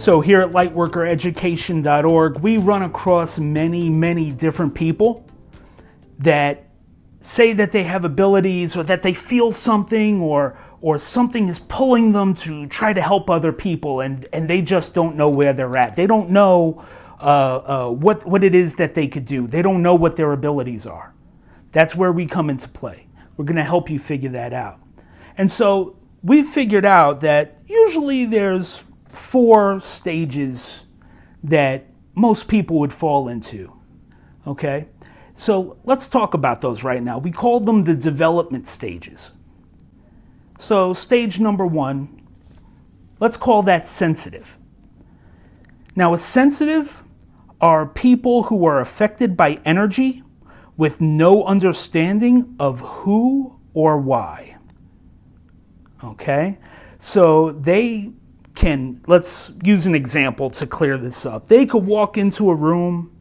So here at lightworkereducation.org, we run across many different people that say that they have abilities or that they feel something or something is pulling them to try to help other people, and they just don't know where they're at. They don't know what it is that they could do. They don't know what their abilities are. That's where we come into play. We're going to help you figure that out. And so we've figured out that usually there's 4 stages that most people would fall into, okay? So let's talk about those right now. We call them the development stages. So stage number 1, let's call that sensitive. Now, a sensitive are people who are affected by energy with no understanding of who or why. Okay? So they can, let's use an example to clear this up. They could walk into a room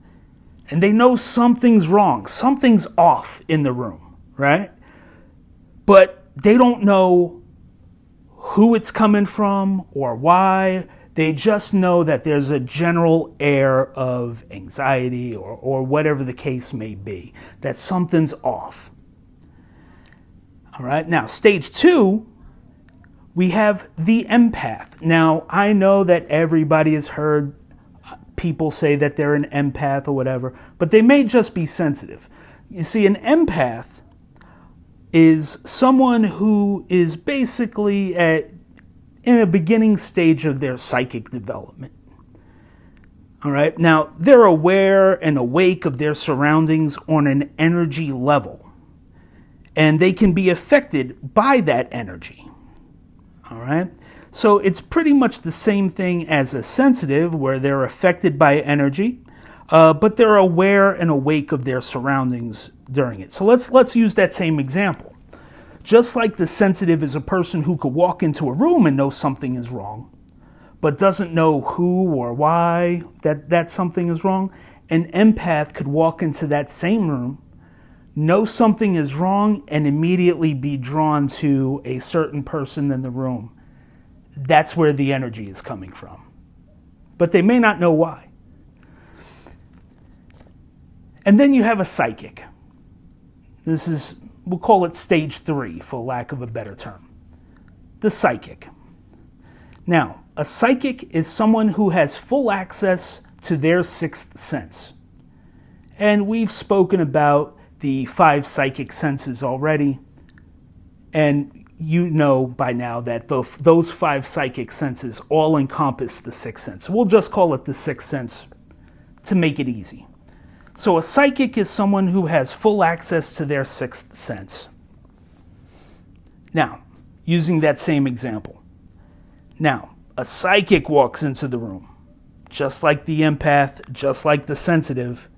and they know something's wrong, something's off in the room, right? But they don't know who it's coming from or why. They just know that there's a general air of anxiety or whatever the case may be, that something's off. All right, now stage 2, we have the empath. Now, I know that everybody has heard people say that they're an empath or whatever, but they may just be sensitive. You see, an empath is someone who is basically in a beginning stage of their psychic development. All right, now they're aware and awake of their surroundings on an energy level, and they can be affected by that energy. All right, so it's pretty much the same thing as a sensitive, where they're affected by energy, but they're aware and awake of their surroundings during it. So let's use that same example. Just like the sensitive is a person who could walk into a room and know something is wrong, but doesn't know who or why that something is wrong, an empath could walk into that same room, know something is wrong, and immediately be drawn to a certain person in the room. That's where the energy is coming from. But they may not know why. And then you have a psychic. We'll call it stage 3, for lack of a better term. The psychic. Now, a psychic is someone who has full access to their 6th sense. And we've spoken about the 5 psychic senses already. And you know by now that those 5 psychic senses all encompass the 6th sense. We'll just call it the 6th sense to make it easy. So a psychic is someone who has full access to their 6th sense. Now, using that same example. Now, a psychic walks into the room. Just like the empath, just like the sensitive,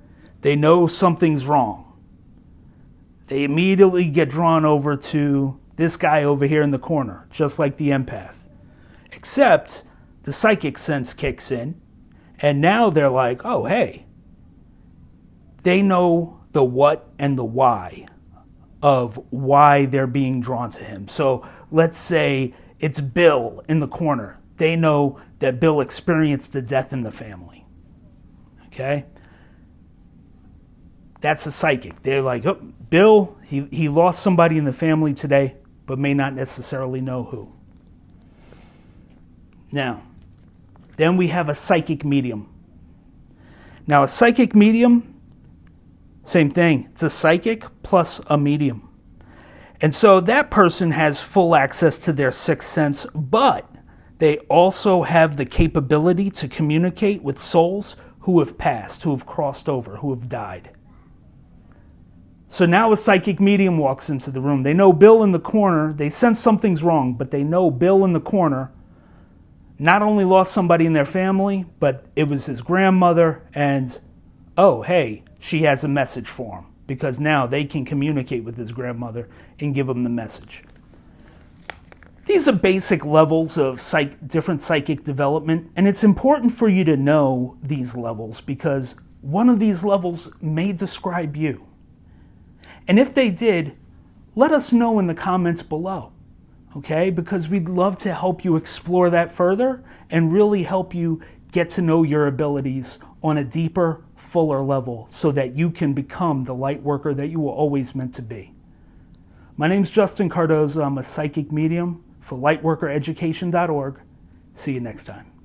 they know something's wrong. They immediately get drawn over to this guy over here in the corner, just like the empath. Except the psychic sense kicks in, and now they're like, oh, hey. They know the what and the why of why they're being drawn to him. So let's say it's Bill in the corner. They know that Bill experienced a death in the family. Okay? That's a psychic. They're like, oh, Bill, he lost somebody in the family today, but may not necessarily know who. Now, then we have a psychic medium. Now, a psychic medium, same thing. It's a psychic plus a medium. And so that person has full access to their 6th sense, but they also have the capability to communicate with souls who have passed, who have crossed over, who have died. So now a psychic medium walks into the room. They know Bill in the corner. They sense something's wrong, but they know Bill in the corner not only lost somebody in their family, but it was his grandmother, and, oh, hey, she has a message for him, because now they can communicate with his grandmother and give him the message. These are basic levels of different psychic development, and it's important for you to know these levels because one of these levels may describe you. And if they did, let us know in the comments below, okay? Because we'd love to help you explore that further and really help you get to know your abilities on a deeper, fuller level so that you can become the light worker that you were always meant to be. My name's Justin Cardozo. I'm a psychic medium for lightworkereducation.org. See you next time.